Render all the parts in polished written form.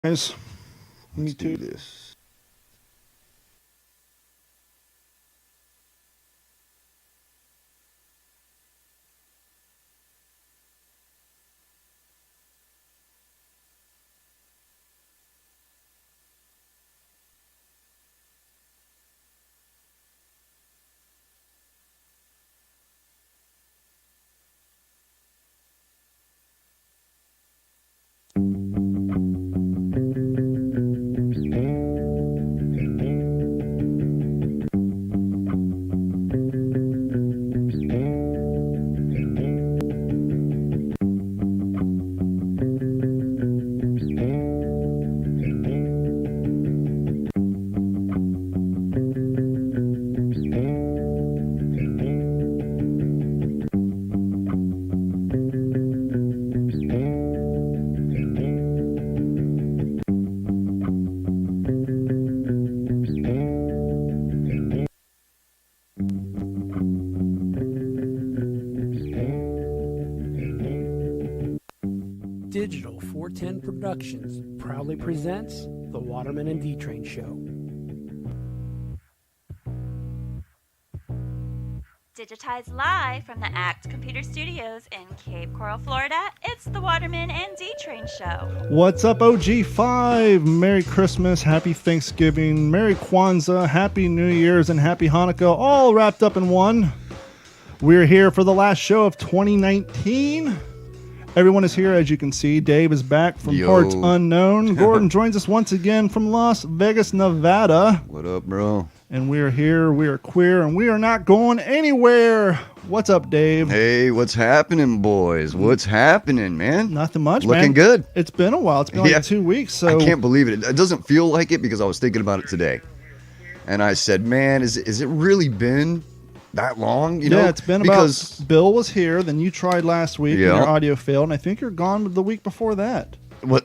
Guys, Let's do this. Digital 410 Productions proudly presents the Waterman and D-Train Show. Digitized live from the ACT Computer Studios in Cape Coral, Florida, it's the Waterman and D-Train Show. what's up, OG5? Merry Christmas, Happy Thanksgiving, Merry Kwanzaa, Happy New Year's, and Happy Hanukkah, all wrapped up in one. We're here for the last show of 2019. Everyone is here, as you can see. Dave is back from parts unknown. Gordon joins us once again from Las Vegas, Nevada. What up, bro? And we are here, we are queer, and we are not going anywhere. What's up, Dave? Hey, what's happening, boys? What's happening, man? Nothing much, Looking man. good. It's been a while. It's been like 2 weeks. So I can't believe it. It doesn't feel like it because I was thinking about it today. And I said, man, is it really been that long? You know? It's been because about. Bill was here, then you tried last week, Yeah. and your audio failed, and I think you're gone the week before that.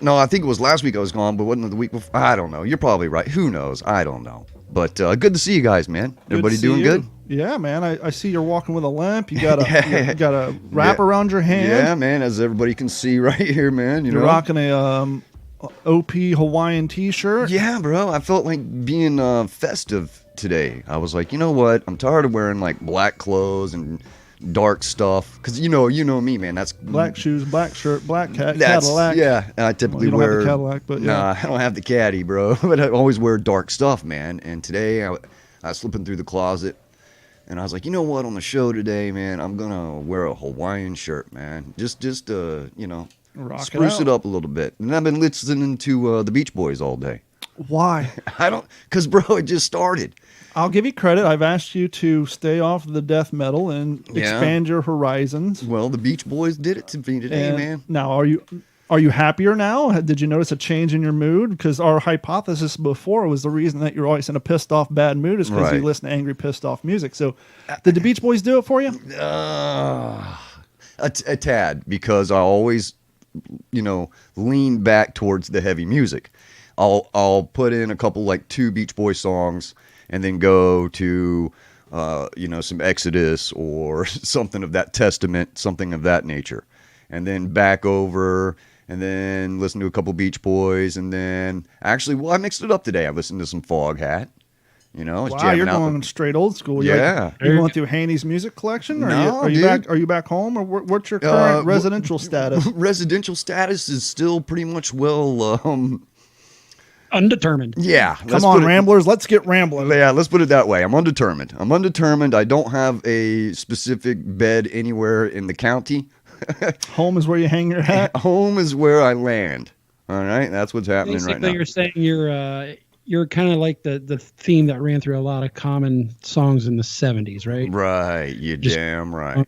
No, I think it was last week I was gone, but wasn't it the week before? I don't know. You're probably right. Who knows? I don't know. But good to see you guys, man. Everybody doing good? Yeah, man. I see you're walking with a limp. You got a you got a wrap around your hand. Yeah, man. As everybody can see right here, man. You're rocking a OP Hawaiian T-shirt. Yeah, bro. I felt like being festive today. I was like, you know what? I'm tired of wearing like black clothes and dark stuff. Because you know me, man. That's black shoes, black shirt, black Cadillac. Yeah, I typically you don't wear have the Cadillac, but yeah. Nah, I don't have the caddy, bro. But I always wear dark stuff, man. And today I was slipping through the closet, and I was like, you know what? On the show today, man, I'm gonna wear a Hawaiian shirt, man. Just you know, spruce it up a little bit. And I've been listening to the Beach Boys all day. Why? Because bro, it just started. I'll give you credit. I've asked you to stay off the death metal and expand your horizons. Well, the Beach Boys did it to me today, man. Now, are you happier now? Did you notice a change in your mood? Because our hypothesis before was the reason that you're always in a pissed off, bad mood is because you listen to angry, pissed off music. So, did the Beach Boys do it for you? A tad, because I always, lean back towards the heavy music. I'll put in a couple, like 2 Beach Boys songs, and then go to, some Exodus or something of that Testament, something of that nature. And then back over, and then listen to a couple Beach Boys, and then I mixed it up today. I listened to some Foghat. Wow, you're going straight old school. You're going through Haney's music collection? Are you back home, or what's your current residential status? Residential status is still pretty much undetermined. Yeah. Come on, Ramblers. Let's get rambling. Yeah, let's put it that way. I'm undetermined. I don't have a specific bed anywhere in the county. Home is where you hang your hat? Home is where I land. All right? That's what's happening right now. You're saying you're kind of like the theme that ran through a lot of common songs in the 70s, right? Right. You're damn right.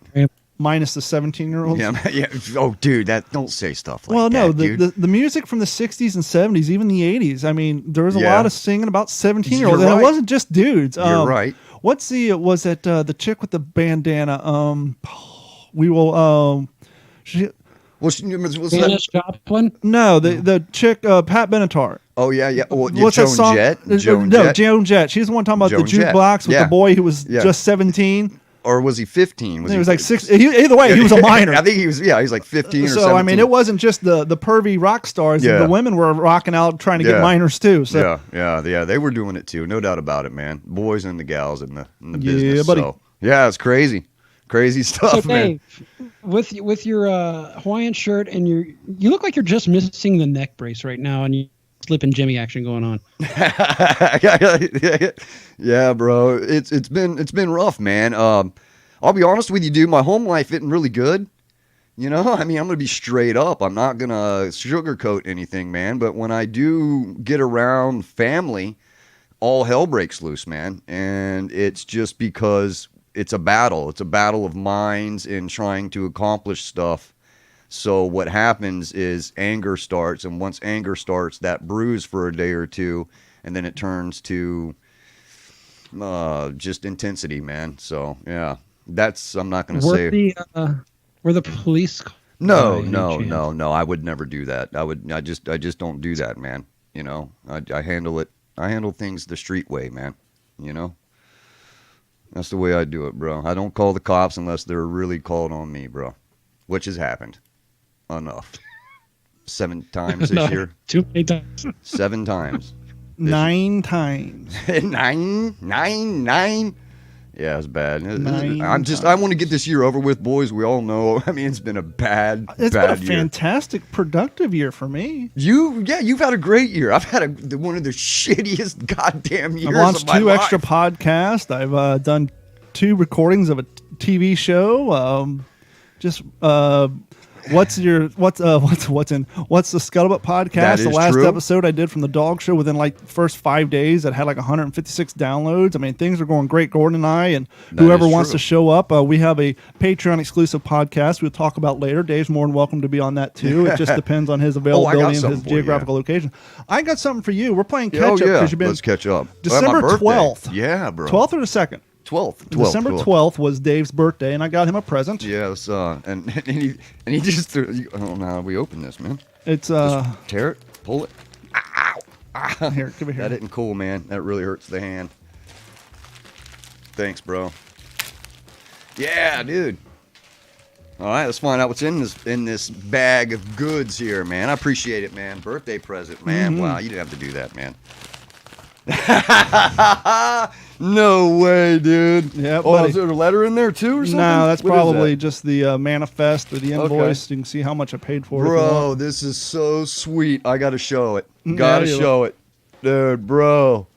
Minus the 17-year-olds? Yeah. Oh, dude, don't say stuff like that. Well, no, dude. the music from the 60s and 70s, even the 80s, I mean, there was a lot of singing about 17-year-olds, and it wasn't just dudes. You're right. Was it the chick with the bandana? We will... Was Janis Joplin? No, the chick, Pat Benatar. Oh, yeah. Well, what's Joan that song? Jett? Joan Jett. She's the one talking about Joan the jukebox with the boy who was just 17. or was he 15? He was like 6. Either way, he was a minor. I think he was. Yeah, he's like 15 or 17. So I mean, it wasn't just the pervy rock stars. Yeah. The women were rocking out trying to get minors too. So yeah, they were doing it too, no doubt about it, man. Boys and the gals in the business. Yeah, buddy. So, yeah, it's crazy stuff, So man. Dave, with your Hawaiian shirt and you look like you're just missing the neck brace right now, and you slipping Jimmy action going on. Yeah, bro. It's been rough, man. I'll be honest with you, dude. My home life isn't really good. You know, I mean, I'm gonna be straight up. I'm not gonna sugarcoat anything, man. But when I do get around family, all hell breaks loose, man. And it's just because it's a battle. It's a battle of minds in trying to accomplish stuff. So what happens is anger starts, and once anger starts, that brews for a day or two, and then it turns to just intensity, man. So yeah, I'm not gonna say. Were the police? No. I would never do that. I just don't do that, man. You know, I handle it. I handle things the street way, man. You know, that's the way I do it, bro. I don't call the cops unless they're really called on me, bro, which has happened. Enough. 7 times this year. Too many times. 7 times. 9 times. 9. Yeah, it's bad. Nine I want to get this year over with, boys. We all know. I mean, it's been a bad It's bad been a year. fantastic, productive year for me. You've had a great year. I've had one of the shittiest goddamn years I've launched of my 2 life. extra podcasts. I've done 2 recordings of a TV show. What's the Scuttlebutt podcast? That is The last true. episode I did from the dog show within like the first 5 days, it had like 156 downloads. I mean, things are going great. Gordon and I, and That whoever is wants true. to show up, we have a Patreon exclusive podcast we'll talk about later. Dave's more than welcome to be on that too. It just depends on his availability and his something for you, geographical location. I got something for you. We're playing catch Oh up yeah, because you've been let's catch up. December My birthday. 12th. Yeah, bro. 12th or the 2nd? 12th. December 12th was Dave's birthday, and I got him a present. Yes, and he just threw. I don't know how we open this, man. It's Just tear it, pull it. Ow! here, give it here. That isn't cool, man. That really hurts the hand. Thanks, bro. Yeah, dude. All right, let's find out what's in this bag of goods here, man. I appreciate it, man. Birthday present, man. Mm-hmm. Wow, you didn't have to do that, man. No way, dude. Yeah, Oh, buddy. is there a letter in there too, or something? No, that's What is probably that? just the manifest or the invoice. Okay. You can see how much I paid for it. if you Bro, want. this is so sweet. I gotta show it. Yeah, Gotta you show it, dude, bro.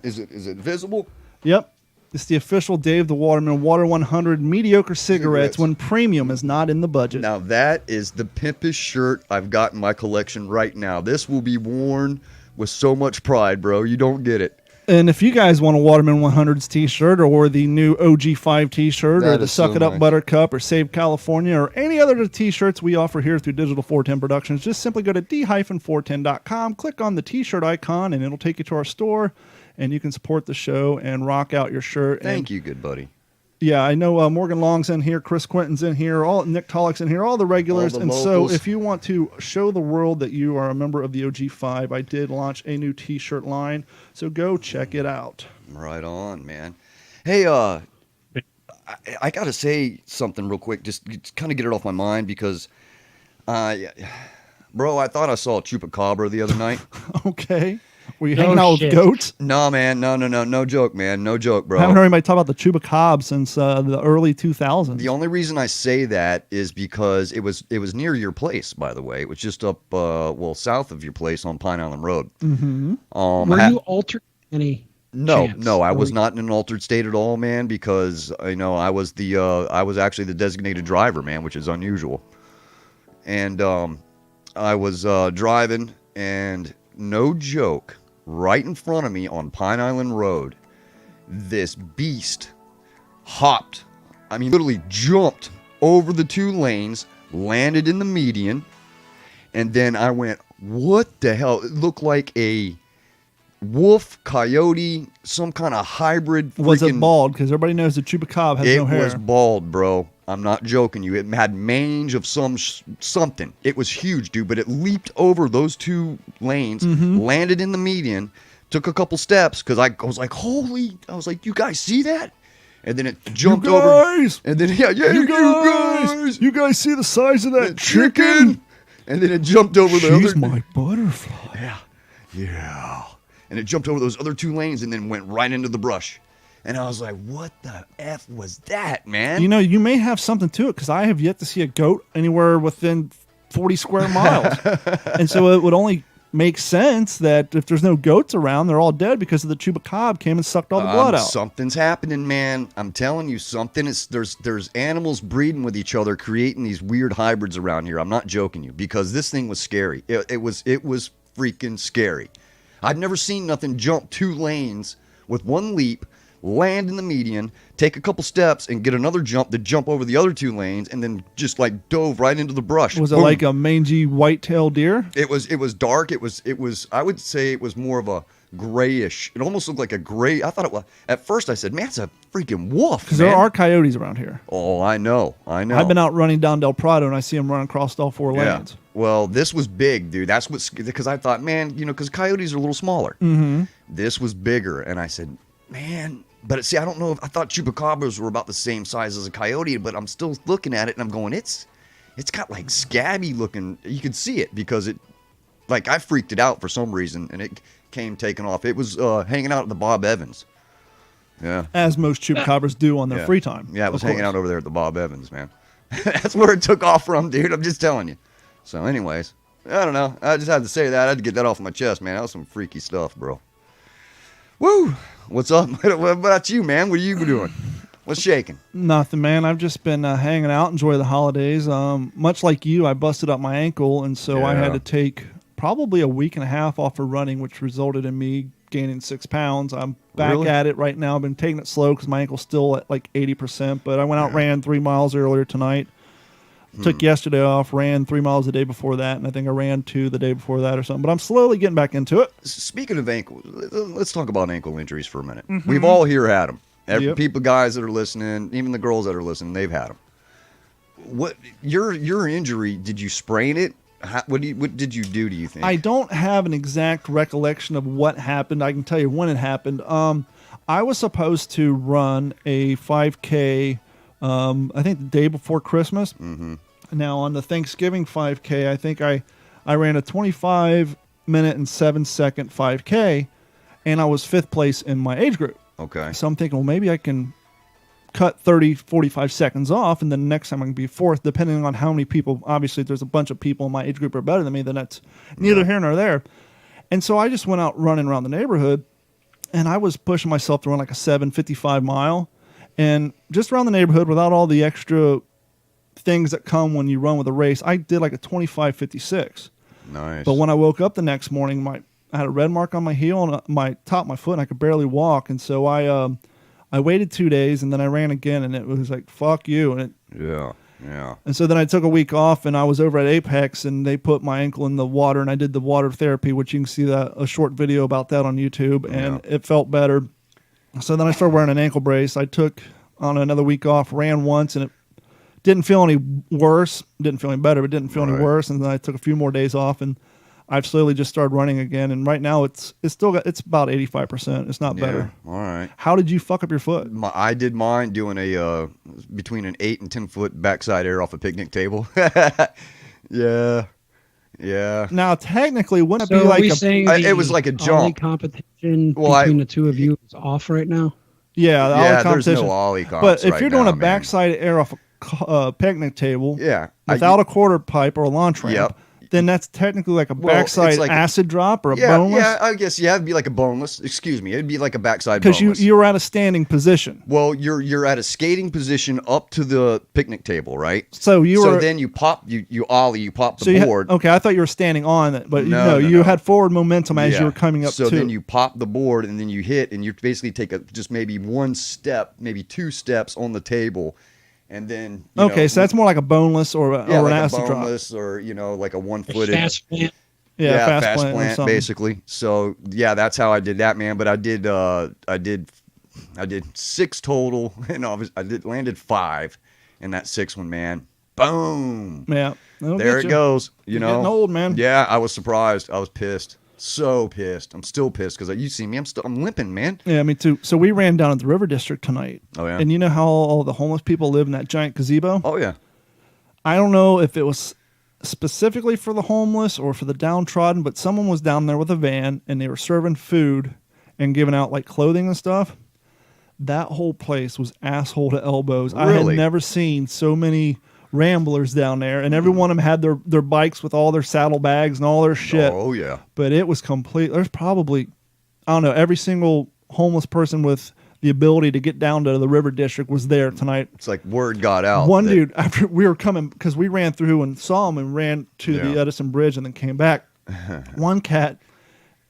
Is it visible? Yep. It's the official Dave the Waterman Water 100 mediocre cigarettes Cigarettes. when premium is not in the budget. Now that is the pimpest shirt I've got in my collection right now. This will be worn with so much pride, bro. You don't get it. And if you guys want a Waterman 100s t-shirt or the new OG5 t-shirt or That the is Suck so It Up nice. Buttercup or Save California or any other t-shirts we offer here through Digital 410 Productions, just simply go to d-410.com, click on the t-shirt icon, and it'll take you to our store, and you can support the show and rock out your shirt. Thank you, good buddy. Yeah, I know Morgan Long's in here, Chris Quinton's in here, Nick Tulloch's in here, all the regulars. All the and locals. so if you want to show the world that you are a member of the OG5, I did launch a new t-shirt line. So go check it out. Right on, man. Hey, I gotta say something real quick, just kind of get it off my mind because, bro, I thought I saw a chupacabra the other night. Okay. Were you No hanging out shit. with goats? No, man, no joke, man, no joke, bro. I haven't heard anybody talk about the chupacabra since the early 2000s. The only reason I say that is because it was near your place, by the way. It was just up, south of your place on Pine Island Road. Mm-hmm. Were you altered any? No, chance? no, I Or was not in an altered state at all, man, because I was actually the designated driver, man, which is unusual. And I was driving, and no joke, right in front of me on Pine Island Road, this beast hopped. I mean, literally jumped over the 2 lanes, landed in the median, and then I went, what the hell? It looked like a wolf, coyote, some kind of hybrid. Was it freaking- bald? Because everybody knows the chupacabra has It no hair. was bald, bro. I'm not joking you. It had mange of something. It was huge, dude, but it leaped over those 2 lanes, Mm-hmm. landed in the median, took a couple steps, because I was like, you guys see that? and then it jumped over. And then You guys see the size of that chicken? And then it jumped over the other. She's my butterfly. Yeah. And it jumped over those other 2 lanes and then went right into the brush. And I was like, what the F was that, man? You know, you may have something to it because I have yet to see a goat anywhere within 40 square miles. And so it would only make sense that if there's no goats around, they're all dead because of the chupacabra came and sucked all the blood out. Something's happening, man. I'm telling you, something is there's animals breeding with each other, creating these weird hybrids around here. I'm not joking you, because this thing was scary. It was freaking scary. I've never seen nothing jump 2 lanes with one leap, land in the median, take a couple steps, and get another jump to jump over the other 2 lanes, and then just like dove right into the brush. Was it like a mangy white-tailed deer? It was dark. It was I would say it was more of a grayish. It almost looked like a gray. I thought it was. At first I said, man, it's a freaking wolf. Because there are coyotes around here. Oh, I know. I've been out running down Del Prado and I see them running across all 4 lanes. Well, this was big, dude. That's what's because I thought, man, because coyotes are a little smaller. Mm-hmm. This was bigger, and I said, man. But see, I don't know I thought chupacabras were about the same size as a coyote, but I'm still looking at it and I'm going, it's got like scabby looking. You could see it because it, like I freaked it out for some reason and it came taking off. It was hanging out at the Bob Evans. Yeah. As most chupacabras do on their free time. Yeah, it was hanging out over there at the Bob Evans, man. That's where it took off from, dude. I'm just telling you. So anyways, I don't know. I just had to say that. I had to get that off my chest, man. That was some freaky stuff, bro. Woo! What's up? What about you, man? What are you doing? What's shaking? Nothing, man. I've just been hanging out, enjoy the holidays. Much like you, I busted up my ankle, and so I had to take probably a week and a half off of running, which resulted in me gaining 6 pounds. I'm back at it right now. I've been taking it slow because my ankle's still at like 80%, but I went out, ran 3 miles earlier tonight. Took yesterday off, ran 3 miles the day before that, and I think I ran 2 the day before that or something. But I'm slowly getting back into it. Speaking of ankle, let's talk about ankle injuries for a minute. Mm-hmm. We've all here had them. People, guys that are listening, even the girls that are listening, they've had them. What your injury? Did you sprain it? What did you do? Do you think? I don't have an exact recollection of what happened. I can tell you when it happened. I was supposed to run a 5K. I think the day before Christmas. Mm-hmm. Now on the Thanksgiving 5K, I think I ran a 25-minute and 7-second 5K, and I was 5th place in my age group. Okay. So I'm thinking, well, maybe I can cut 30, 45 seconds off, and then next time I can be 4th, depending on how many people. Obviously, if there's a bunch of people in my age group who are better than me, then that's neither here nor there. And so I just went out running around the neighborhood, and I was pushing myself to run like a 7:55 mile. And just around the neighborhood without all the extra things that come when you run with a race, I did like a 25:56. Nice. But when I woke up the next morning, I had a red mark on my heel and my top of my foot, and I could barely walk. And so I waited 2 days, and then I ran again, and it was like, fuck you. And Yeah. And so then I took a week off, and I was over at Apex, and they put my ankle in the water, and I did the water therapy, which you can see a short video about that on YouTube, and it felt better. So then I started wearing an ankle brace. I took on another week off, ran once, and it didn't feel any worse. Didn't feel any better, but didn't feel any worse. And then I took a few more days off, and I've slowly just started running again. And right now it's about 85%. It's not better. All right. How did you fuck up your foot? I did mine doing a between an 8 and 10 foot backside air off a picnic table. Yeah. Now, technically, wouldn't So it be like it was like a jump. Competition between the two of you is off right now? Yeah, the ollie competition. There's no ollie comps. But if right you're doing now, a backside air off a picnic table without a quarter pipe or a launch ramp, then that's technically like a backside acid drop or a boneless. Yeah, I guess it'd be like a boneless. Excuse me, it'd be like a backside boneless. Because you were at a standing position. Well, you're at a skating position up to the picnic table, right? So then you pop you ollie, you pop the board. Okay, I thought you were standing on it, but you had forward momentum as you were coming up. So then you pop the board and then you hit, and you basically take just maybe 1 step, maybe 2 steps on the table. And then so that's more like a boneless or an acid drop. Boneless or like a 1-footed fast plant. Fast plant basically. So that's how I did that, man. But I did 6 total, and I landed 5 in that 6th one, man. Boom. Yeah. There it goes. You're getting old, man. Yeah, I was surprised. I was pissed. So pissed. I'm still pissed because you see me. I'm limping, man. Yeah, me too. So we ran down at the River District tonight. Oh yeah. And you know how all the homeless people live in that giant gazebo? Oh yeah. I don't know if it was specifically for the homeless or for the downtrodden, but someone was down there with a van and they were serving food and giving out like clothing and stuff. That whole place was asshole to elbows. Really? I had never seen so many ramblers down there, and every one of them had their bikes with all their saddlebags and all their shit. Oh yeah. But it was complete. There's probably, I don't know, every single homeless person with the ability to get down to the River District was there tonight. It's like word got out. One dude, after we were coming, because we ran through and saw him and ran to the Yeah. Edison Bridge and then came back. One cat,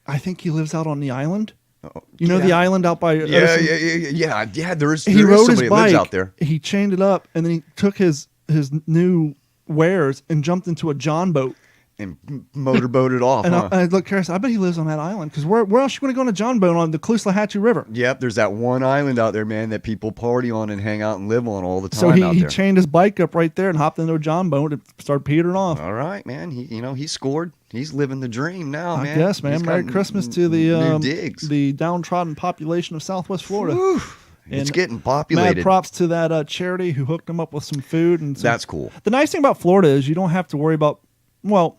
I think he lives out on the island. You know the island out by Edison? Yeah. There is He rode somebody his that lives bike out there. He chained it up and then he took his new wares and jumped into a John boat. And motorboated off. And Huh? I looked curious. I bet he lives on that island because where else you going to go on a John boat on the Cluse-Lahatchie River? Yep, there's that one island out there, man, that people party on and hang out and live on all the time. So out he there. chained his bike up right there and hopped into a John boat and started petering off. All right, man. He scored. He's living the dream now, I man. guess, man. He's Merry got Christmas to the new digs. the downtrodden population of Southwest Florida. Whew, it's And getting populated. Mad props to that charity who hooked them up with some food and some, That's cool. The nice thing about Florida is you don't have to worry about, well,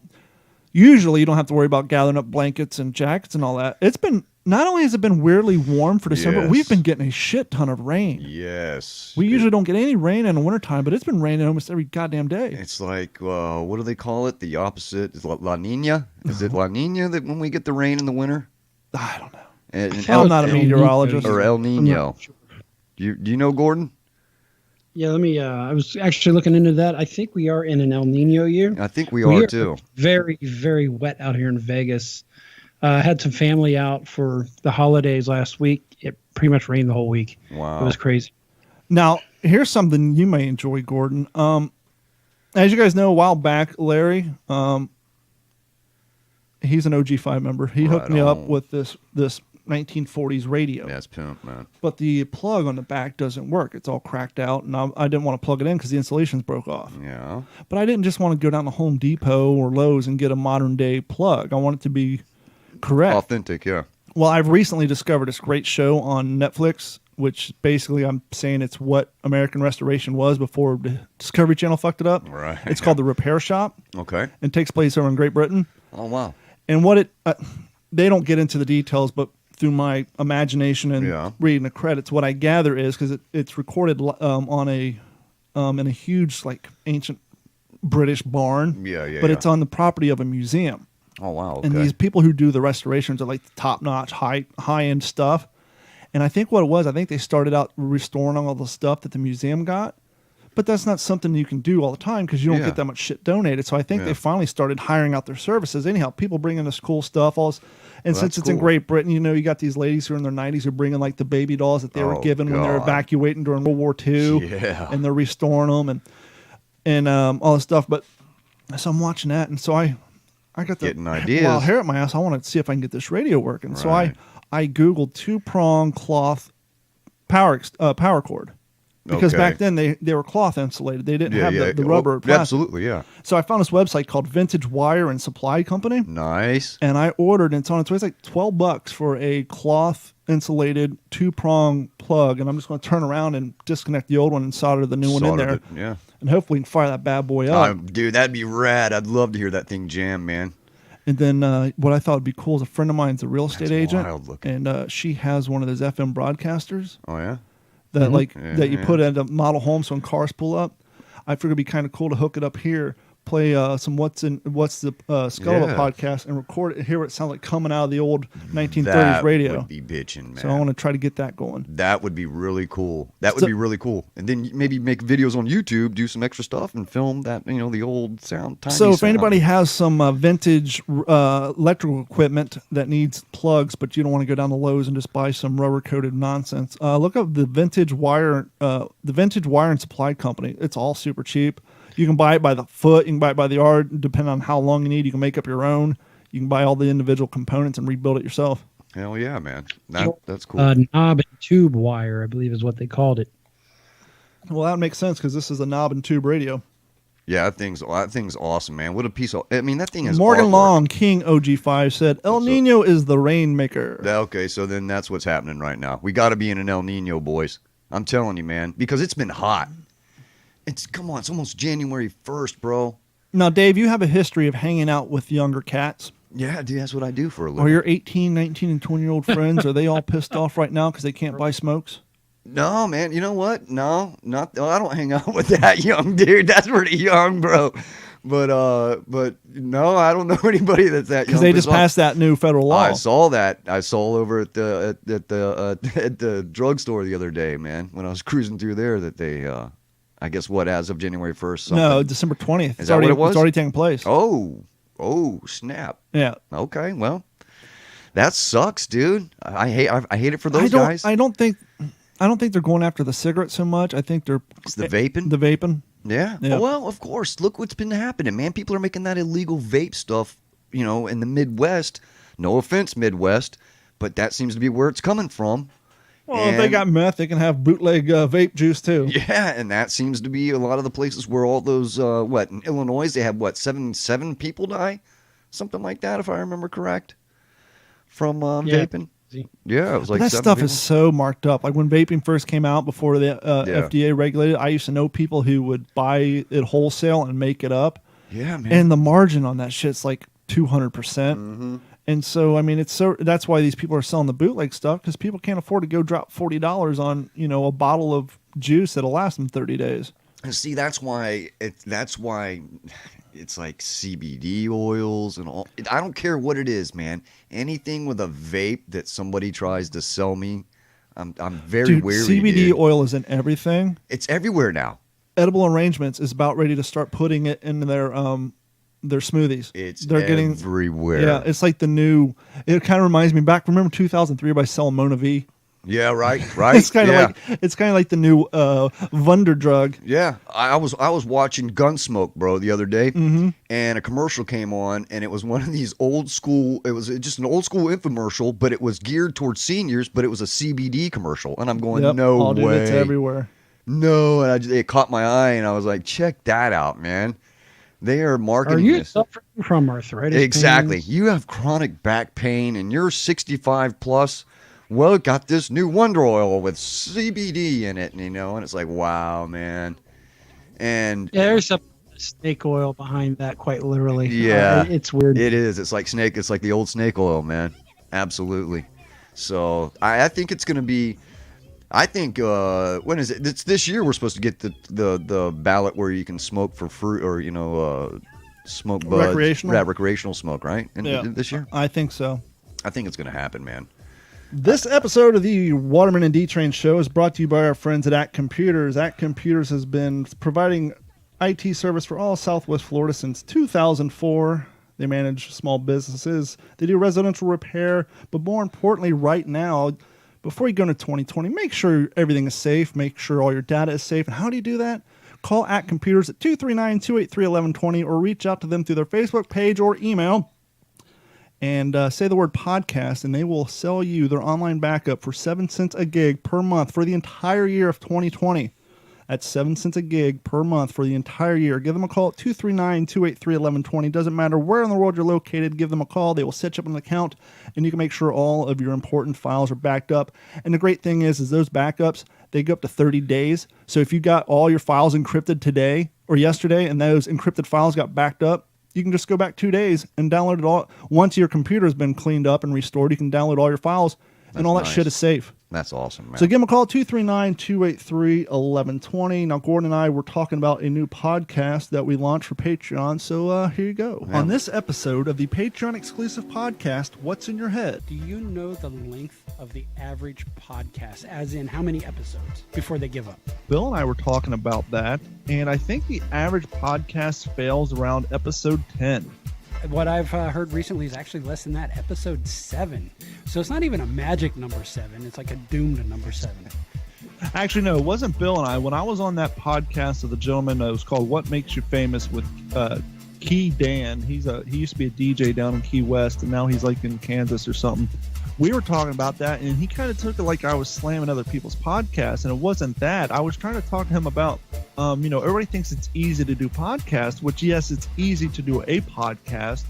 usually you don't have to worry about gathering up blankets and jackets and all that. It's been, not only has it been weirdly warm for December, Yes. we've been getting a shit ton of rain. Yes. We usually don't get any rain in the wintertime, but it's been raining almost every goddamn day. It's like, what do they call it? The opposite is La Nina. Is it La Nina that when we get the rain in the winter? I don't know. And I'm not a El meteorologist. Nino. or El I'm Nino. not sure. Do you know, Gordon? Yeah, let me. I was actually looking into that. I think we are in an El Nino year. I think we are too. Very, very wet out here in Vegas. Had some family out for the holidays last week. It pretty much rained the whole week. Wow. It was crazy. Now, here's something you may enjoy, Gordon. As you guys know, a while back, Larry, he's an OG5 member. He hooked Right me up on. with this 1940s radio. That's pimp, man. But the plug on the back doesn't work. It's all cracked out, and I didn't want to plug it in because the insulation's broke off. Yeah. But I didn't just want to go down to Home Depot or Lowe's and get a modern-day plug. I want it to be correct. Authentic, yeah. Well, I've recently discovered this great show on Netflix, which basically I'm saying it's what American Restoration was before the Discovery Channel fucked it up. Right. It's called The Repair Shop Okay. and takes place over in Great Britain. Oh, wow. And what it, they don't get into the details, but through my imagination and Yeah. reading the credits, what I gather is because it's recorded on a in a huge like ancient British barn. Yeah, But yeah. it's on the property of a museum. Oh, wow. Okay. And these people who do the restorations are like the top-notch, high-end stuff. And I think what it was, I think they started out restoring all the stuff that the museum got. But that's not something you can do all the time because you don't Yeah. get that much shit donated. So I think Yeah. they finally started hiring out their services. Anyhow, people bring in this cool stuff. And Well, since that's it's in cool. Great Britain, you know, you got these ladies who are in their 90s who bring in like the baby dolls that they were Oh, given when they were God. evacuating during World War II. Yeah. And they're restoring them and all this stuff. But so I'm watching that. And so I got the Getting ideas. Well, hair at my ass. I want to see if I can get this radio working. So Right. I Googled 2-prong cloth power cord because Okay. back then they were cloth insulated. They didn't Yeah, have yeah. the rubber. Oh, plastic. absolutely, yeah. So I found this website called Vintage Wire and Supply Company, Nice. and I ordered. And it's on its way. It's like $12 for a cloth insulated 2-prong plug, and I'm just going to turn around and disconnect the old one and solder the new one in Soldered there, it, yeah. and hopefully we can fire that bad boy up. Dude, that'd be rad. I'd love to hear that thing jam, man. And then what I thought would be cool is a friend of mine's a real estate That's agent, wild looking. and she has one of those FM broadcasters Oh, yeah? that Yeah, that you yeah. put at a model home so when cars pull up. I figured it'd be kind of cool to hook it up here, play some what's the Scuttlebutt Yeah. podcast, and record it. Hear what it sounds like coming out of the old 1930s That radio. would be bitching, man. So I want to try to get that going. That would be really cool. That would So- be really cool. And then maybe make videos on YouTube, do some extra stuff, and film that, the old sound. Tiny So if sound. anybody has some vintage electrical equipment that needs plugs, but you don't want to go down to Lowe's and just buy some rubber coated nonsense, look up the Vintage Wire and Supply Company. It's all super cheap. You can buy it by the foot. You can buy it by the yard, depending on how long you need. You can make up your own. You can buy all the individual components and rebuild it yourself. Hell yeah, man. That's cool. Knob and tube wire, I believe, is what they called it. Well, that makes sense because this is a knob and tube radio. Yeah, that thing's awesome, man. What a piece of. I mean, that thing is. Morgan artwork. Long, King OG5 said, El Nino is the rainmaker. Okay, so then that's what's happening right now. We got to be in an El Nino, boys. I'm telling you, man, because it's been hot. It's almost January 1st, bro. Now, Dave, you have a history of hanging out with younger cats. Yeah, dude, that's what I do for a living. Are your 18, 19, and 20-year-old friends, are they all pissed off right now because they can't buy smokes? No, man. You know what? No, not. I don't hang out with that young dude. That's pretty young, bro. But no, I don't know anybody that's that young. Because they just passed that new federal law. I saw that. I saw over at the drugstore the other day, man. When I was cruising through there, that they, I guess as of January 1st. Something. No, December 20th. Is that what it was? It's already taking place. Oh, snap. Yeah. Okay, well, that sucks, dude. I hate it for those guys. I don't think they're going after the cigarette so much. I think It's the vaping. The vaping. Yeah. Well, of course. Look what's been happening, man. People are making that illegal vape stuff, in the Midwest. No offense, Midwest, but that seems to be where it's coming from. Well, if they got meth, they can have bootleg vape juice too. Yeah, and that seems to be a lot of the places where all those, in Illinois, they have, seven people die? Something like that, if I remember correct, from vaping. Yeah, it was like that 7 stuff people. is so marked up. Like when vaping first came out before the FDA regulated, I used to know people who would buy it wholesale and make it up. Yeah, man. And the margin on that shit's like 200%. Mm-hmm. And so, I mean, that's why these people are selling the bootleg stuff, because people can't afford to go drop $40 on, a bottle of juice that'll last them 30 days. And see, that's why it's like CBD oils and all. I don't care what it is, man. Anything with a vape that somebody tries to sell me, I'm very wary. CBD oil is in everything. It's everywhere now. Edible Arrangements is about ready to start putting it in their smoothies. They're getting everywhere. Yeah, it's like the new. It kind of reminds me back. Remember 2003 by Salmona V? Yeah, right. It's kind of like the new Wunder drug. Yeah, I was watching Gunsmoke, bro, the other day, and a commercial came on, and it was one of these old school. It was just an old school infomercial, but it was geared towards seniors, but it was a CBD commercial, and I'm going, no way, dude, it's everywhere. No, and it caught my eye, and I was like, check that out, man. They are marketing this. Are you this. suffering from arthritis? Exactly. Pains? You have chronic back pain, and you're 65 plus. Well, it got this new Wonder Oil with CBD in it, and it's like, wow, man. And there's a snake oil behind that, quite literally. Yeah, it's weird. It is. It's like snake. It's like the old snake oil, man. Absolutely. So I think it's going to be. I think when is it? It's this year. We're supposed to get the ballot where you can smoke for free, or smoke buds, recreational smoke, right? This year. I think so. I think it's going to happen, man. This episode of the Waterman and D-Train show is brought to you by our friends at ACT Computers. ACT Computers has been providing IT service for all Southwest Florida since 2004. They manage small businesses. They do residential repair. But more importantly, right now, before you go into 2020, make sure everything is safe. Make sure all your data is safe. And how do you do that? Call ACT Computers at 239-283-1120 or reach out to them through their Facebook page or email. And say the word podcast, and they will sell you their online backup for 7 cents a gig per month for the entire year of 2020. That's 7 cents a gig per month for the entire year. Give them a call at 239-283-1120. Doesn't matter where in the world you're located. Give them a call. They will set you up an account, and you can make sure all of your important files are backed up. And the great thing is those backups, they go up to 30 days. So if you got all your files encrypted today or yesterday, and those encrypted files got backed up, you can just go back 2 days and download it all. Once your computer has been cleaned up and restored, you can download all your files, and all that shit is safe. That's awesome, man. So give them a call, 239-283-1120. Now, Gordon and I were talking about a new podcast that we launched for Patreon, so here you go. Yeah. On this episode of the Patreon exclusive podcast, What's in Your Head? Do you know the length of the average podcast, as in how many episodes before they give up? Bill and I were talking about that, and I think the average podcast fails around episode 10. What I've heard recently is actually less than that, episode 7. So it's not even a magic number 7. It's like a doomed number 7. Actually, no, it wasn't Bill and I. When I was on that podcast of the gentleman that was called What Makes You Famous with Key Dan, he used to be a DJ down in Key West, and now he's like in Kansas or something. We were talking about that, and he kind of took it like I was slamming other people's podcasts, and it wasn't that. I was trying to talk to him about Everybody thinks it's easy to do podcasts, which yes, it's easy to do a podcast,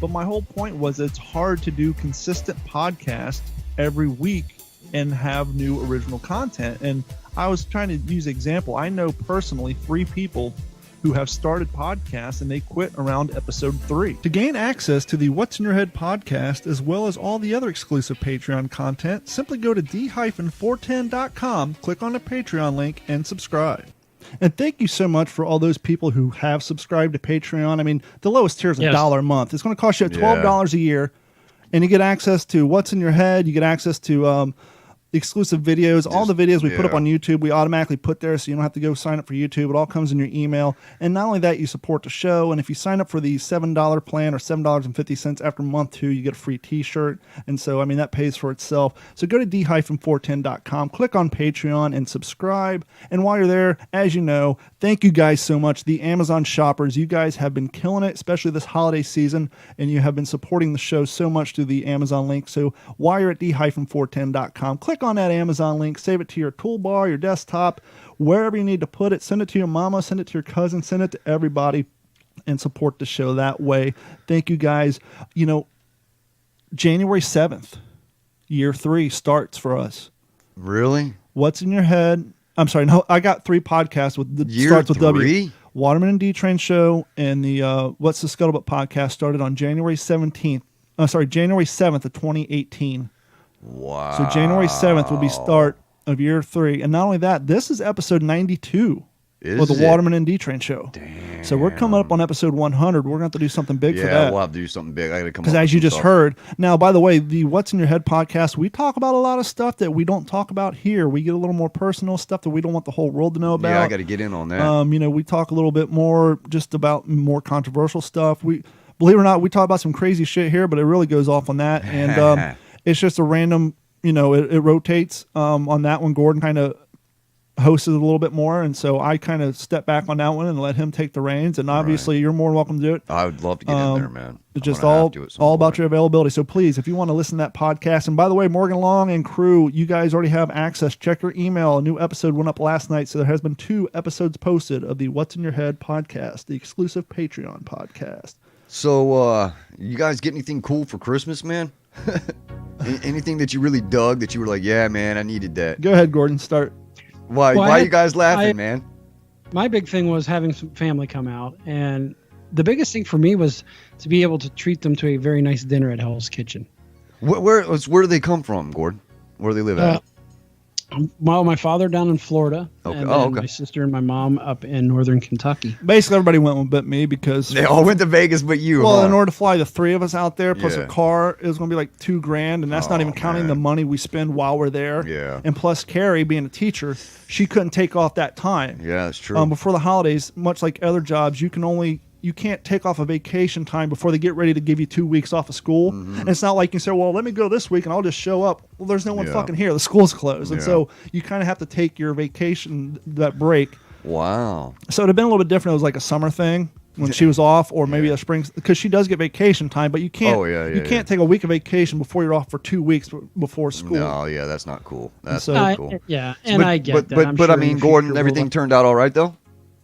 but my whole point was it's hard to do consistent podcasts every week and have new original content. And I was trying to use an example. I know personally 3 people who have started podcasts and they quit around episode 3. To gain access to the What's in Your Head podcast, as well as all the other exclusive Patreon content, simply go to d-410.com, click on the Patreon link, and subscribe. And thank you so much for all those people who have subscribed to Patreon. I mean, the lowest tier is $1 a month. It's going to cost you $12 a year, and you get access to What's in Your Head. You get access to exclusive videos. All the videos we put up on YouTube, we automatically put there, so you don't have to go sign up for YouTube. It all comes in your email. And not only that, you support the show. And if you sign up for the $7 plan or $7.50 after month 2, you get a free t-shirt. And so, I mean, that pays for itself. So go to d-410.com, click on Patreon, and subscribe. And while you're there, as you know, thank you guys so much. The Amazon shoppers, you guys have been killing it, especially this holiday season. And you have been supporting the show so much through the Amazon link. So while you're at d-410.com, click on that Amazon link, save it to your toolbar, your desktop, wherever you need to put it. Send it to your mama, send it to your cousin, send it to everybody, and support the show that way. Thank you guys. January 7th, year 3 starts for us. Really? What's in Your Head? I'm sorry, no, I got 3 podcasts with starts with W. Waterman and D-Train Show and the What's the Scuttlebutt podcast started on January 7th of 2018. Wow. So January 7th will be start of year 3. And not only that, this is episode 92 of the Waterman and D-Train Show. Damn. So we're coming up on episode 100. We're going to have to do something big for that. Yeah, we'll have to do something big. I got to come up because as you just heard. Now, by the way, the What's in Your Head podcast, we talk about a lot of stuff that we don't talk about here. We get a little more personal stuff that we don't want the whole world to know about. Yeah, I got to get in on that. We talk a little bit more just about more controversial stuff. Believe it or not, we talk about some crazy shit here, but it really goes off on that. And it's just a random... it rotates on that one. Gordon kind of hosted it a little bit more, and so I kind of stepped back on that one and let him take the reins. And obviously, you're more than welcome to do it. I would love to get in there, man. It's just all about your availability. So please, if you want to listen to that podcast, and by the way, Morgan Long and crew, you guys already have access. Check your email. A new episode went up last night, so there has been 2 episodes posted of the What's in Your Head podcast, the exclusive Patreon podcast. So, you guys get anything cool for Christmas, man? Anything that you really dug that you were like, yeah, man, I needed that? Go ahead, Gordon. Start. Why are you guys laughing, man? My big thing was having some family come out, and the biggest thing for me was to be able to treat them to a very nice dinner at Hell's Kitchen. Where do they come from, Gordon? Where do they live at? My father down in Florida, okay. and okay. my sister and my mom up in northern Kentucky. Basically, everybody went but me because they all went to Vegas but you. Well, huh? in order to fly the 3 of us out there, plus a car, it was going to be like $2,000, and that's not even counting the money we spend while we're there. Yeah. And plus, Carrie, being a teacher, she couldn't take off that time. Yeah, that's true. Before the holidays, much like other jobs, you can't take off a vacation time before they get ready to give you 2 weeks off of school. Mm-hmm. And it's not like you say, well, let me go this week and I'll just show up. Well, there's no one fucking here. The school's closed. And so you kind of have to take your vacation, that break. Wow. So it would have been a little bit different. It was like a summer thing when she was off, or maybe a spring, because she does get vacation time, but you can't can't take a week of vacation before you're off for 2 weeks before school. No, yeah, that's not cool. That's so, not cool. Yeah, and I get that. But I mean, Gordon, everything turned out all right, though?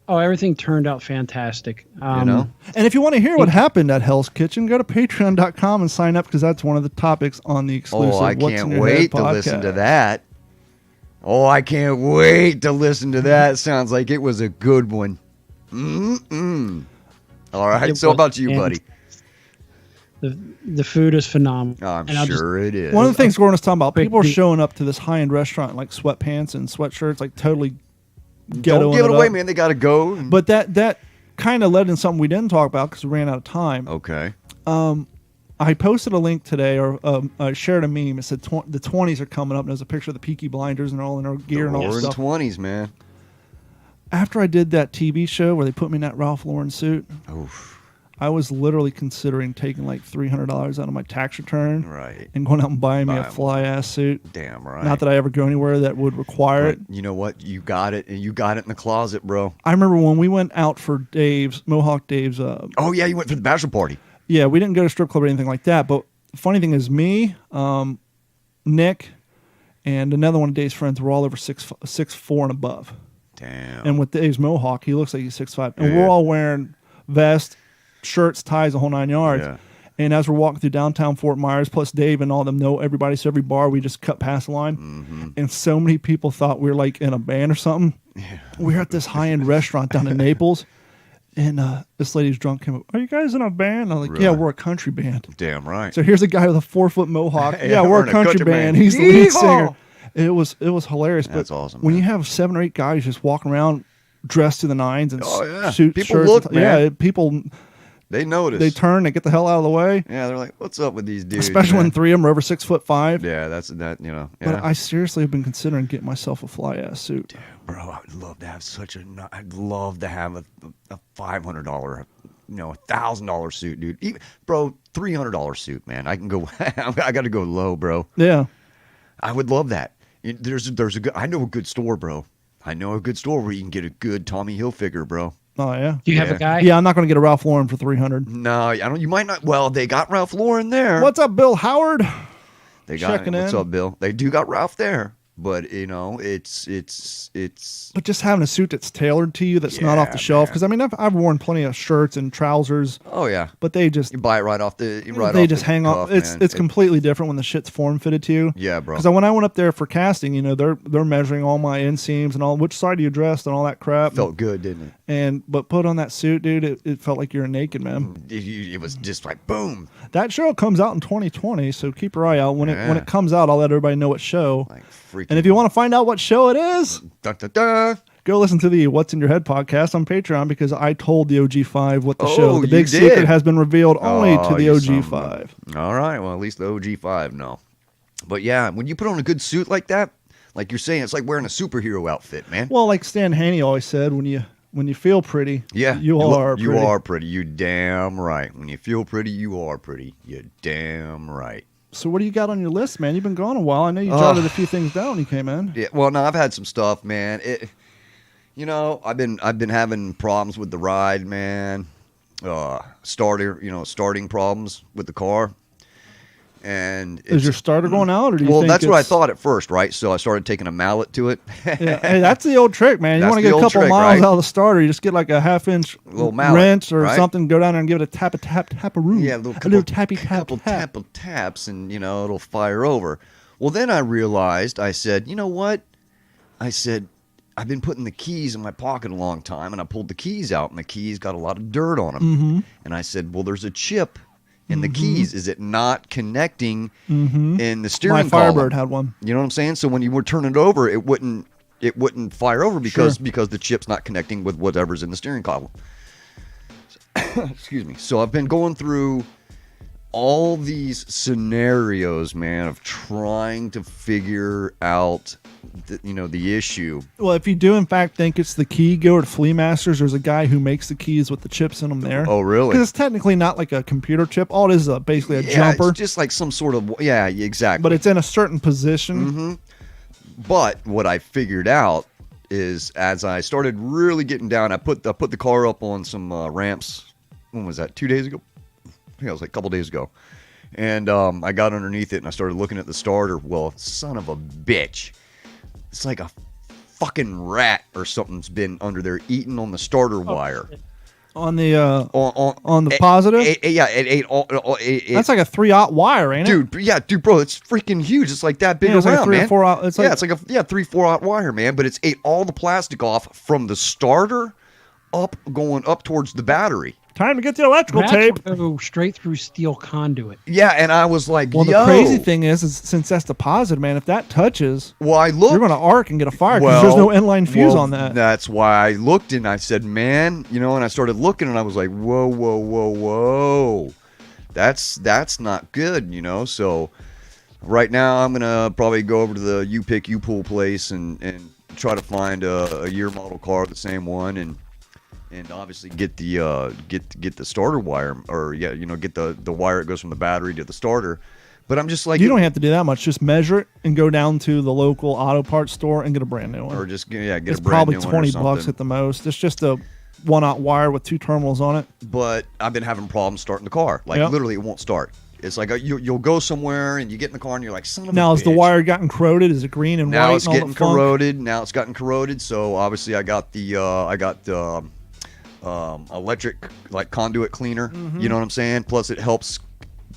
Oh, everything turned out fantastic. And if you want to hear what happened at Hell's Kitchen, go to patreon.com and sign up, because that's one of the topics on the exclusive. Oh, I can't wait to listen to that. Oh, I can't wait to listen to that. Sounds like it was a good one. All right. So about you, buddy? The food is phenomenal. I'm sure it is. One of the things Gordon was talking about, people are showing up to this high-end restaurant in like sweatpants and sweatshirts, like totally don't give it away, man. They got to go. But that kind of led in something we didn't talk about because we ran out of time. Okay. I posted a link today, or I shared a meme. It said the 20s are coming up, and there's a picture of the Peaky Blinders and all in their gear and all that stuff. 20s, man. After I did that TV show where they put me in that Ralph Lauren suit, I was literally considering taking like $300 out of my tax return, and going out and buying me a fly-ass suit. Damn right. Not that I ever go anywhere that would require it. You know what? You got it, and you got it in the closet, bro. I remember when we went out for Mohawk Dave's. Oh yeah, you went for the bachelor party. Yeah, we didn't go to strip club or anything like that. But the funny thing is, me, Nick, and another one of Dave's friends were all over 6'4" and above. Damn. And with Dave's mohawk, he looks like he's 6'5". And Yeah. we're all wearing vests, shirts, ties, the whole 9 yards. Yeah. And as we're walking through downtown Fort Myers, plus Dave and all them know everybody, so every bar we just cut past the line. Mm-hmm. And so many people thought we were like in a band or something. Yeah. We were at this high-end restaurant down in Naples, and this lady's drunk came up, "Are you guys in a band?" I'm like, Really? "Yeah, we're a country band." Damn right. So here's a guy with a 4-foot mohawk. Yeah, Yeah, we're a country band. He's the lead Yeehaw! singer. It was hilarious. That's but awesome, when man. you have 7 or 8 guys just walking around dressed to the nines and Oh, yeah. suit People shirts, look, man. yeah, people They notice. they turn, they get the hell out of the way. Yeah, they're like, "What's up with these dudes?" Especially man? when 3 of them are over 6'5". Yeah, that's that. You know. But Yeah. I seriously have been considering getting myself a fly ass suit. Bro, I would love to have I'd love to have a $500, $1,000 suit, dude. Even, bro, $300 suit, man. I can go. I got to go low, bro. Yeah. I would love that. There's a good. I know a good store, bro. I know a good store where you can get a good Tommy Hilfiger, bro. Oh yeah. Do you have Yeah. a guy? Yeah, I'm not going to get a Ralph Lauren for 300. No, I don't. You might not. Well, they got Ralph Lauren there. What's up, Bill Howard? They got checking What's in? up, Bill? They do got Ralph there, but it's. But just having a suit that's tailored to you, that's not off the Yeah, shelf. man. Because I mean, I've worn plenty of shirts and trousers, Oh yeah, but they just you buy it right off the. they just hang off. off. It's completely different when the shit's form fitted to you. Yeah, bro. Because when I went up there for casting, they're measuring all my inseams and all which side are you dressed and all that crap. Felt good, didn't it? But put on that suit, dude, it felt like you're naked, man. It was just like boom, That show comes out in 2020, so keep your eye out. When Yeah. it comes out, I'll let everybody know what show. like freaking. And if you want to find out what show it is, Dun, dun, dun. go listen to the What's in Your Head podcast on Patreon because I told the OG5 what the Oh, show. The you big did? secret has been revealed only to Oh, the you son of OG5. a- All right, well at least the OG5 no. But yeah, when you put on a good suit like that, like you're saying, it's like wearing a superhero outfit, man. Well, like Stan Haney always said, when you feel pretty, Yeah, you are You pretty. are pretty. You damn right. When you feel pretty, you are pretty. You damn right. So what do you got on your list, man? You've been gone a while. I know you jotted a few things down when you came in. Yeah. Well, no, I've had some stuff, man. I've been having problems with the ride, man. Starting problems with the car. And Is your starter going out, or do you well, think that's what I it's- thought at first, right? So I started taking a mallet to it. Yeah, hey, that's the old trick, man. You That's want to the get a old couple trick, miles right? out of the starter, you just get like a half-inch Little mallet, wrench or right? something. Go down there and give it a taparoo. Yeah, a little tappy tap. couple taps, and it'll fire over. Well, then I realized, I said, you know what? I said, I've been putting the keys in my pocket a long time, and I pulled the keys out, and the keys got a lot of dirt on them. Mm-hmm. And I said, well, there's a chip in the keys. Is it not connecting Mm-hmm. in the My steering Firebird column? had one. You know what I'm saying? So when you would turn it over, it wouldn't fire over because the chip's not connecting with whatever's in the steering column. Excuse me. So I've been going through all these scenarios, man, of trying to figure out the issue. Well, if you do in fact think it's the key, go to Flea Masters. There's a guy who makes the keys with the chips in them there. Oh, really? Because it's technically not like a computer chip. All it is basically a Yeah, jumper, it's just like some sort of exactly. but it's in a certain position. Mm-hmm. But what I figured out is as I started really getting down, I put the car up on some ramps. When was that? 2 days ago? I think it was like a couple days ago. And I got underneath it and I started looking at the starter. Well, son of a bitch. It's like a fucking rat or something's been under there eating on the starter wire. On the On the positive? it ate all. That's like a 3/0 wire, ain't it? Dude, bro, it's freaking huge. It's like that big Yeah, it's like a around, 3 or man. 4 out. It's like, It's like a 3-4 wire, man. But it's ate all the plastic off from the starter going up towards the battery. time to get the electrical Rats tape. will go straight through steel conduit. Yeah, and I was like, Well, yo. the crazy thing is since that's the positive, man, if that touches, Well, I looked. you're going to arc and get a fire because there's no inline fuse on that. That's why I looked and I said, man, and I started looking and I was like, whoa. That's not good, So right now I'm going to probably go over to the U-Pull place and try to find a year model car, the same one, and obviously get the get the starter wire, or get the wire that goes from the battery to the starter. But I'm just like, You don't have to do that much. Just measure it and go down to the local auto parts store and get a brand new one. or just get It's a brand probably new one or $20 something. at the most. It's just a 1/0 wire with 2 terminals on it. But I've been having problems starting the car. Like Yep. literally, it won't start. It's like you'll go somewhere and you get in the car and you're like, son of a Now, has the bitch. wire gotten corroded? Is it green and Now white it's and all getting the funk? corroded. Now it's gotten corroded. So obviously I got the electric like conduit cleaner. You know what I'm saying? Plus it helps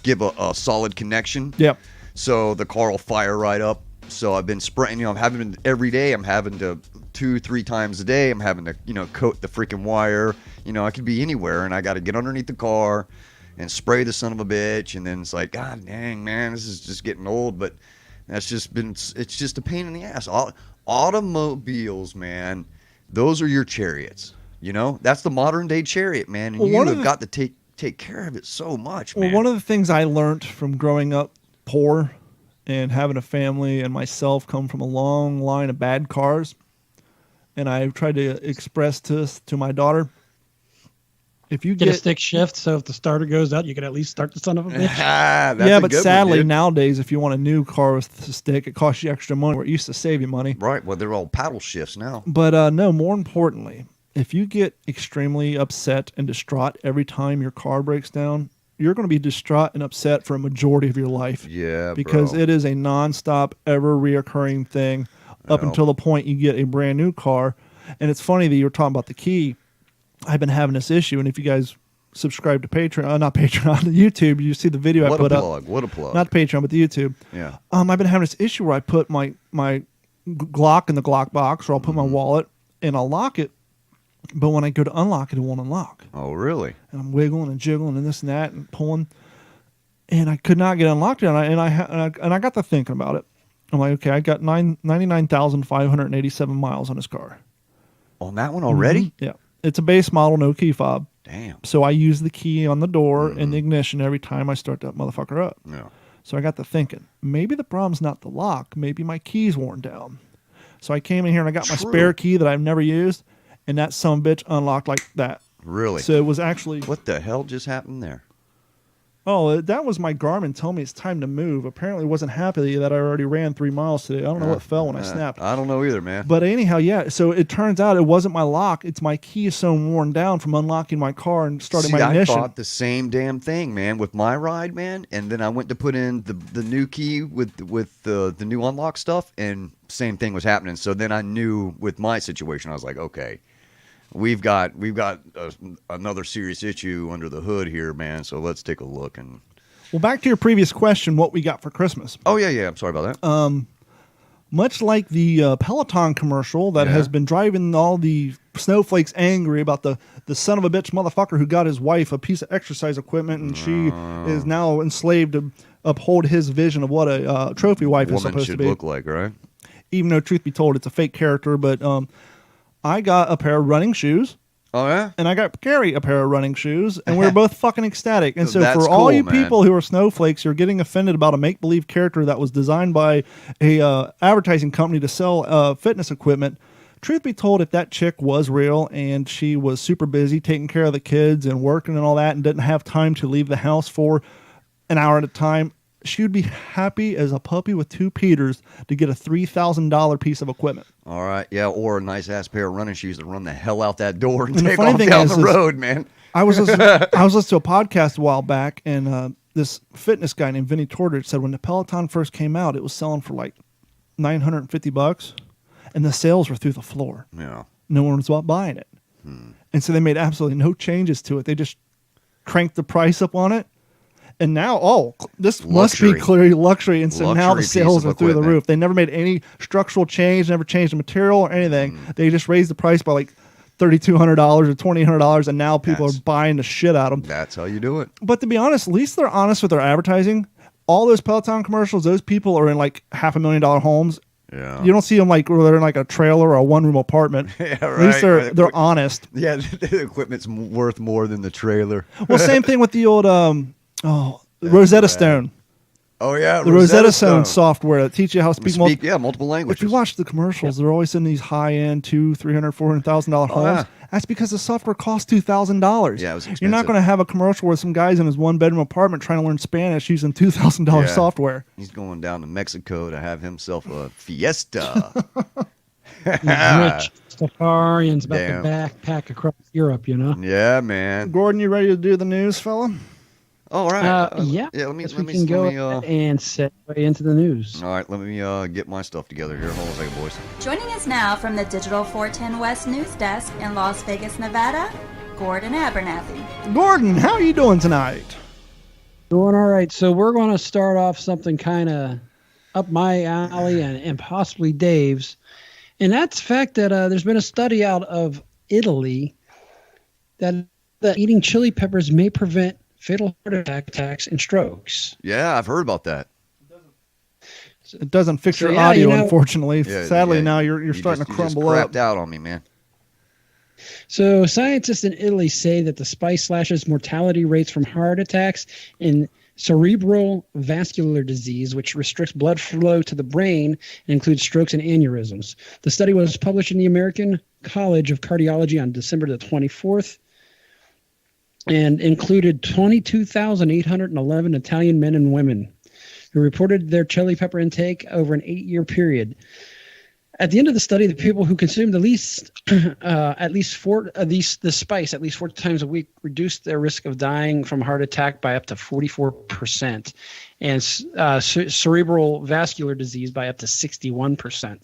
give a solid connection. Yep. So the car will fire right up. So I've been spraying, I'm having to, every day, I'm having to 2-3 times a day, I'm having to, coat the freaking wire. I could be anywhere and I got to get underneath the car and spray the son of a bitch. And then it's like, God dang, man, this is just getting old. But it's just a pain in the ass. Automobiles, man, those are your chariots. That's the modern day chariot, man. And you have got to take care of it so much, man. Well, one of the things I learned from growing up poor and having a family and myself come from a long line of bad cars, and I tried to express to my daughter, if you get a stick shift, so if the starter goes out, you can at least start the son of a bitch. Yeah, but sadly nowadays, if you want a new car with the stick, it costs you extra money where it used to save you money. Right. Well, they're all paddle shifts now. But no, more importantly, if you get extremely upset and distraught every time your car breaks down, you're going to be distraught and upset for a majority of your life. Yeah, because bro. it is a nonstop, ever reoccurring thing up until the point you get a brand new car. And it's funny that you were talking about the key. I've been having this issue, and if you guys subscribe to Patreon, not Patreon, YouTube, you see the video I put up. What a plug. Not Patreon, but the YouTube. Yeah. I've been having this issue where I put my Glock in the Glock box, or I'll put my wallet and I'll lock it. But when I go to unlock it, it won't unlock. Oh, really? And I'm wiggling and jiggling and this and that and pulling, and I could not get unlocked. And I got to thinking about it. I'm like, okay, I got 99,587 miles on this car. On that one already? Yeah, it's a base model, no key fob. Damn. So I use the key on the door and the ignition every time I start that motherfucker up. Yeah. So I got to thinking, maybe the problem's not the lock. Maybe my key's worn down. So I came in here and I got my spare key that I've never used. And that son of a bitch unlocked like that. Really? So it was actually... What the hell just happened there? Oh, that was my Garmin telling me it's time to move. Apparently it wasn't happy that I already ran 3 miles today. I don't know what fell when I snapped. I don't know either, man. But anyhow, yeah. So it turns out it wasn't my lock. It's my key is so worn down from unlocking my car and starting my ignition. I thought the same damn thing, man, with my ride, man. And then I went to put in the new key with the new unlock stuff, and same thing was happening. So then I knew with my situation, I was like, okay. We've got another serious issue under the hood here, man. So let's take a look. And well, back to your previous question, what we got for Christmas. Oh yeah. I'm sorry about that. Much like the Peloton commercial that has been driving all the snowflakes angry about the son of a bitch motherfucker who got his wife a piece of exercise equipment, and she is now enslaved to uphold his vision of what a trophy wife is supposed to be. Woman should look like, right? Even though, truth be told, it's a fake character, but I got a pair of running shoes. Oh, yeah? And I got Gary a pair of running shoes, and we were both fucking ecstatic. And so That's for all cool, you man. people who are snowflakes, you're getting offended about a make-believe character that was designed by a advertising company to sell fitness equipment. Truth be told, if that chick was real and she was super busy taking care of the kids and working and all that and didn't have time to leave the house for an hour at a time, she would be happy as a puppy with 2 Peters to get a $3,000 piece of equipment. All right, yeah, or a nice ass pair of running shoes to run the hell out that door and And the take funny off thing down is the road, man. I was listening to a podcast a while back, and this fitness guy named Vinny Tortridge said when the Peloton first came out, it was selling for like $950, and the sales were through the floor. Yeah. No one was buying it, and so they made absolutely no changes to it. They just cranked the price up on it. And now, this must be clearly luxury. And so now the sales are through the roof. They never made any structural change, never changed the material or anything. They just raised the price by like $3,200 or $2,800, and now people are buying the shit out of them. That's how you do it. But to be honest, at least they're honest with their advertising. All those Peloton commercials, those people are in like $500,000 homes. Yeah. You don't see them like where they're in like a trailer or a one-room apartment. Yeah, right. At least they're honest. Yeah, the equipment's worth more than the trailer. Well, same thing with the old Rosetta Stone. Oh, yeah. The Rosetta Stone software that teaches you how to speak multiple languages. If you watch the commercials, they're always in these high-end $200,000, $300,000, $400,000 homes. Yeah. That's because the software costs $2,000. Yeah, it was expensive. You're not going to have a commercial where some guy's in his one-bedroom apartment trying to learn Spanish using $2,000 software. He's going down to Mexico to have himself a fiesta. Rich safarians about to backpack across Europe, you know? Yeah, man. Gordon, you ready to do the news, fella? All right. Yeah. Yeah. Let me. Guess Let we me. can go Let me. ahead and segue into the news. All right. Let me get my stuff together here. Hold on a second, boys. Joining us now from the Digital 410 West News Desk in Las Vegas, Nevada, Gordon Abernathy. Gordon, how are you doing tonight? Doing all right. So we're going to start off something kind of up my alley and possibly Dave's. And that's the fact that there's been a study out of Italy that eating chili peppers may prevent fatal heart attacks and strokes. Yeah, I've heard about that. It doesn't fix So, your yeah, audio, you know- unfortunately. Yeah, Sadly, yeah, now you're you starting just, to crumble you just up. crapped out on me, man. So scientists in Italy say that the spice slashes mortality rates from heart attacks and cerebral vascular disease, which restricts blood flow to the brain and includes strokes and aneurysms. The study was published in the American College of Cardiology on December the 24th and included 22,811 Italian men and women who reported their chili pepper intake over an 8-year period. At the end of the study, the people who consumed the least, the spice at least 4 times a week reduced their risk of dying from heart attack by up to 44%, and cerebral vascular disease by up to 61%.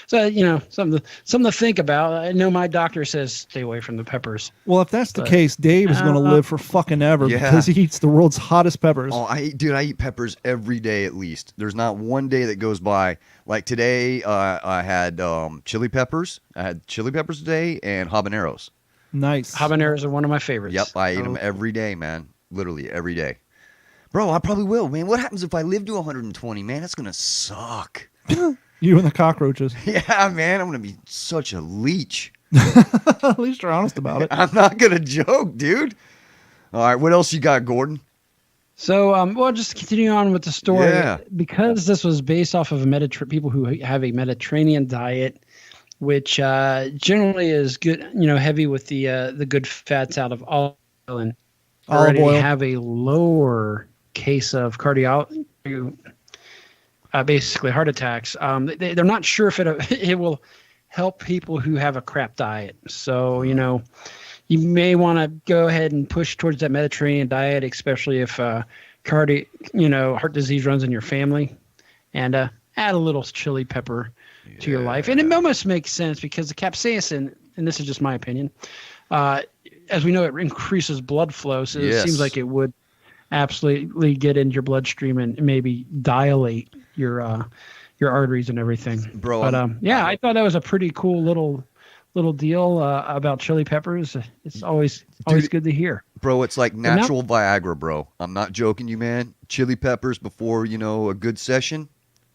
So something to think about. I know my doctor says stay away from the peppers. Well, if that's the case, Dave is going to live for fucking ever Yeah. because he eats the world's hottest peppers. Oh, I eat peppers every day at least. There's not one day that goes by. Like today, I had chili peppers. I had chili peppers today and habaneros. Nice. Habaneros are one of my favorites. Yep, I eat them every day, man. Literally every day. Bro, I probably will, man. What happens if I live to 120, man? That's going to suck. You and the cockroaches. Yeah, man. I'm going to be such a leech. At least you're honest about it. I'm not going to joke, dude. All right, what else you got, Gordon? So, well, just continuing on with the story, Yeah. because this was based off of people who have a Mediterranean diet, which generally is good, heavy with the good fats out of olive oil, and already oil. have a lower case of basically heart attacks. They're not sure if it will help people who have a crap diet. So, you may want to go ahead and push towards that Mediterranean diet, especially if heart disease runs in your family, and add a little chili pepper to your life. And it almost makes sense because the capsaicin, and this is just my opinion, as we know, it increases blood flow. So Yes. it seems like it would absolutely get into your bloodstream and maybe dilate your arteries and everything. Bro, But I thought that was a pretty cool little deal about chili peppers. It's always good to hear. Bro, it's like now- natural Viagra, bro. I'm not joking you, man. Chili peppers before, a good session.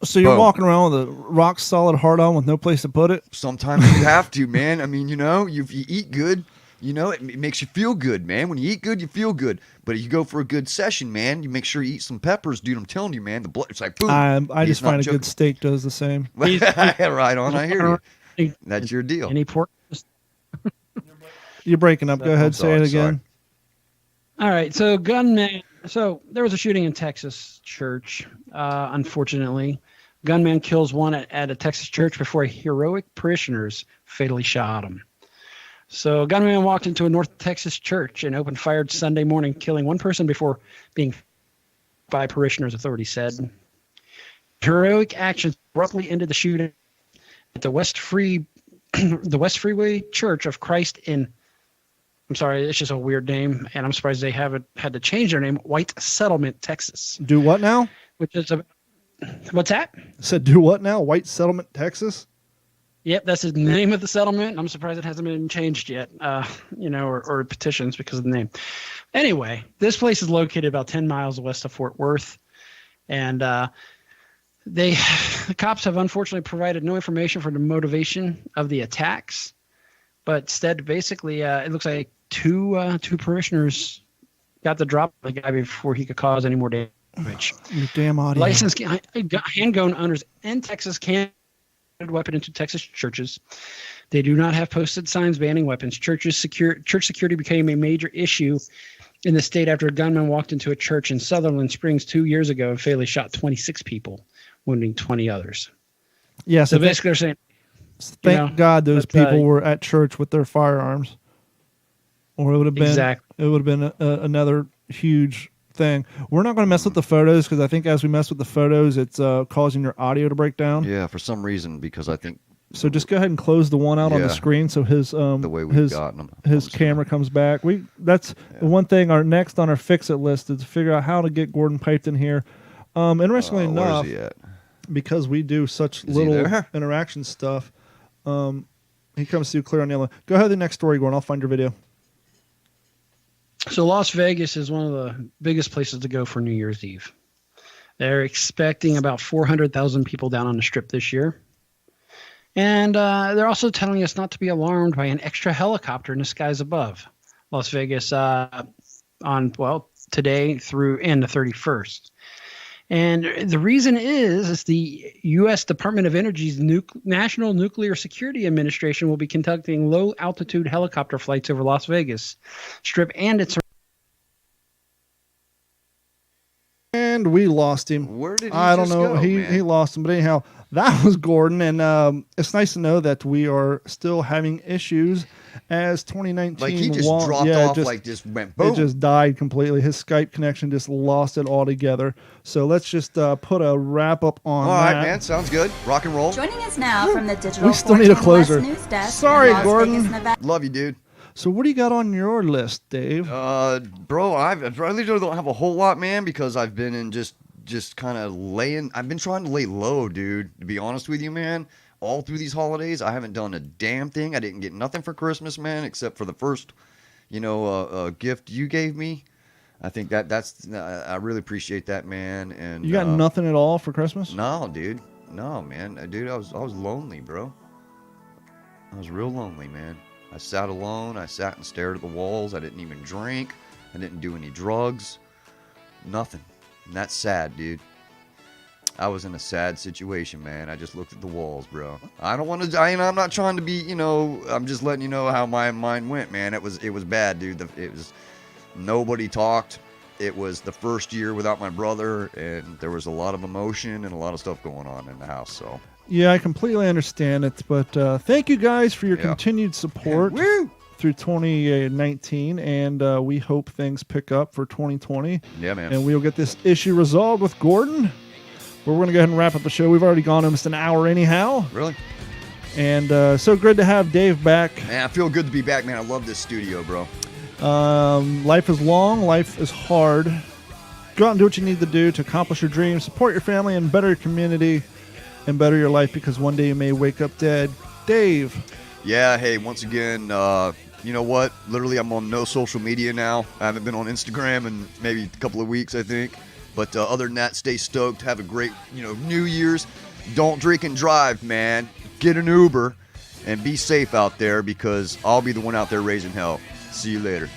So you're Boom. walking around with a rock solid heart on with no place to put it? Sometimes you have to, man. I mean, if you eat good, it makes you feel good, man. When you eat good, you feel good. But if you go for a good session, man, you make sure you eat some peppers, dude. I'm telling you, man. The blood, it's like boom. I He's just not find a joking. good steak does the same. Right on. I hear you. That's your deal. Any pork? You're breaking up. Go ahead, say it sorry. again. All right. So gunman. So there was a shooting in Texas church. Unfortunately, gunman kills one at a Texas church before heroic parishioners fatally shot him. So a gunman walked into a North Texas church and opened fire Sunday morning, killing one person before being by parishioners, authorities said. Heroic actions abruptly ended the shooting at the West Freeway Church of Christ in, I'm sorry, it's just a weird name, and I'm surprised they haven't had to change their name, White Settlement, Texas. Do what now? Which is what's that? I said do what now? White Settlement, Texas? Yep, that's the name of the settlement. I'm surprised it hasn't been changed yet, or petitions because of the name. Anyway, this place is located about 10 miles west of Fort Worth, and the cops have unfortunately provided no information for the motivation of the attacks, but instead, basically, it looks like two parishioners got the drop of the guy before he could cause any more damage. Your damn audio. Licensed handgun owners in Texas can't weapon into Texas churches. They do not have posted signs banning weapons. Church security became a major issue in the state after a gunman walked into a church in Sutherland Springs 2 years ago and fatally shot 26 people, wounding 20 others. Yeah, So basically they're saying, thank God those people were at church with their firearms, or it would have been Exactly. it would have been another huge thing. We're not going to mess with the photos because I think as we mess with the photos, it's causing your audio to break down. Yeah, for some reason, because I think So just go ahead and close the one out on the Yeah. screen so his the way we've gotten them. his camera comes back. That's the one thing. Our next on our fix it list is to figure out how to get Gordon piped in here. Interestingly enough, Where's he at? because we do such Is he little there? interaction stuff, he comes through clear on yellow. Go ahead to the next story, Gordon. I'll find your video. So Las Vegas is one of the biggest places to go for New Year's Eve. They're expecting about 400,000 people down on the Strip this year. And they're also telling us not to be alarmed by an extra helicopter in the skies above Las Vegas today through and the 31st. And the reason is the U.S. Department of Energy's National Nuclear Security Administration will be conducting low-altitude helicopter flights over Las Vegas Strip and its. And we lost him. Where did he I don't just know. go, He man? lost him. But anyhow, that was Gordon. And it's nice to know that we are still having issues as 2019. Like he just dropped off, just went boom. It just died completely. His Skype connection just lost it altogether. So let's just put a wrap up on All that. right, man. Sounds good. Rock and roll. Joining us now from the Digital We still need a 14 closer. West News Desk Sorry, in Las Gordon. Vegas, Nevada. Love you, dude. So what do you got on your list, Dave? Bro, I really don't have a whole lot, man, because I've been in just kind of laying. I've been trying to lay low, dude. To be honest with you, man. All through these holidays, I haven't done a damn thing. I didn't get nothing for Christmas, man, except for the first, gift you gave me. I think that's I really appreciate that, man. And You got nothing at all for Christmas? No, dude. No, man. Dude, I was lonely, bro. I was real lonely, man. I sat alone. I sat and stared at the walls. I didn't even drink. I didn't do any drugs. Nothing. And that's sad, dude. I was in a sad situation, man. I just looked at the walls, bro. I don't want to. I'm not trying to be. I'm just letting you know how my mind went, man. It was bad, dude. It was. Nobody talked. It was the first year without my brother, and there was a lot of emotion and a lot of stuff going on in the house. So. Yeah, I completely understand it. But thank you guys for your Yeah. continued support. Woo! Through 2019, and we hope things pick up for 2020. Yeah, man. And we'll get this issue resolved with Gordon. We're going to go ahead and wrap up the show. We've already gone almost an hour anyhow. Really? And so good to have Dave back. Man, I feel good to be back, man. I love this studio, bro. Life is long. Life is hard. Go out and do what you need to do to accomplish your dreams, support your family, and better your community, and better your life, because one day you may wake up dead. Dave. Yeah, hey, once again, you know what? Literally, I'm on no social media now. I haven't been on Instagram in maybe a couple of weeks, I think. But other than that, stay stoked. Have a great, New Year's. Don't drink and drive, man. Get an Uber and be safe out there, because I'll be the one out there raising hell. See you later.